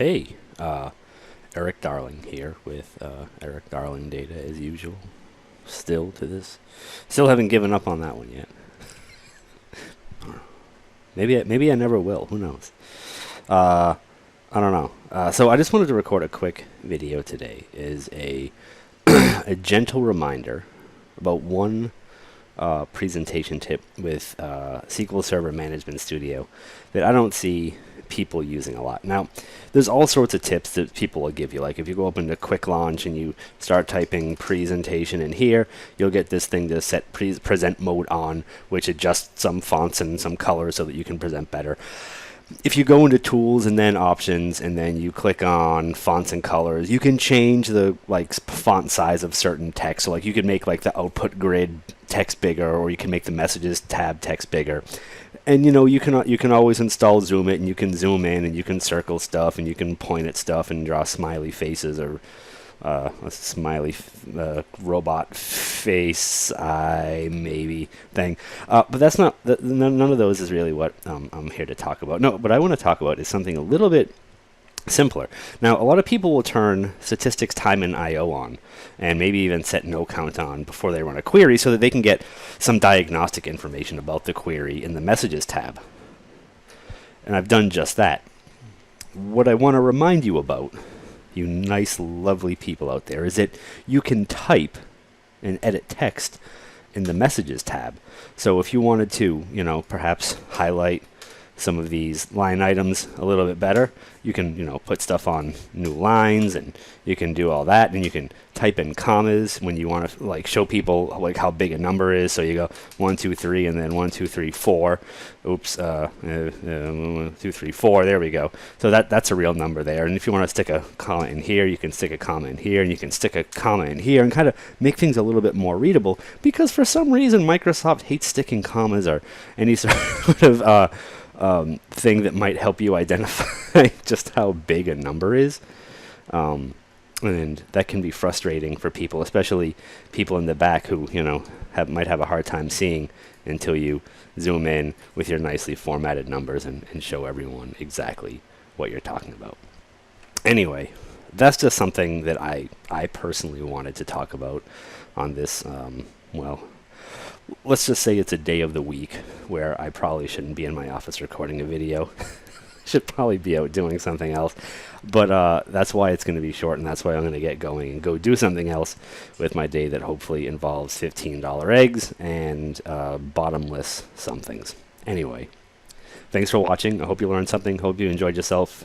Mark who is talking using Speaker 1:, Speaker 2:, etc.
Speaker 1: Hey, Eric Darling here with Eric Darling Data as usual. Still haven't given up on that one yet. Maybe I never will. Who knows? Uh, I don't know. So I just wanted to record a quick video today. Is a a gentle reminder about one presentation tip with SQL Server Management Studio that I don't see people using a lot. Now, there's all sorts of tips that people will give you. Like if you go up into Quick Launch and you start typing presentation in here, you'll get this thing to set present mode on, which adjusts some fonts and some colors so that you can present better. If you go into tools and then options and then you click on fonts and colors, you can change the font size of certain text. So like you can make like the output grid text bigger, or you can make the messages tab text bigger. And you can always install Zoom It, and you can zoom in and you can circle stuff and you can point at stuff and draw smiley faces or a smiley robot face eye maybe thing. But that's not none of those is really what I'm here to talk about. No, what I want to talk about is something a little bit simpler. Now, a lot of people will turn statistics, time, and I/O on, and maybe even set no count on before they run a query so that they can get some diagnostic information about the query in the messages tab. And I've done just that. What I want to remind you about, you nice, lovely people out there, is that you can type and edit text in the messages tab. So if you wanted to, perhaps highlight some of these line items a little bit better, you can put stuff on new lines, and you can do all that, and you can type in commas when you want to show people how big a number is. So you go 1 2 3 and then 1 2 3 4. Oops, 1 2 3 4. There we go. So that's a real number there. And if you want to stick a comma in here, you can stick a comma in here, and you can stick a comma in here, and kind of make things a little bit more readable. Because for some reason Microsoft hates sticking commas or any sort of thing that might help you identify just how big a number is. And that can be frustrating for people, especially people in the back who, might have a hard time seeing until you zoom in with your nicely formatted numbers and show everyone exactly what you're talking about. Anyway, that's just something that I personally wanted to talk about on this, let's just say it's a day of the week where I probably shouldn't be in my office recording a video. Should probably be out doing something else. But that's why it's going to be short, and that's why I'm going to get going and go do something else with my day that hopefully involves $15 eggs and bottomless somethings. Anyway, thanks for watching. I hope you learned something. Hope you enjoyed yourself.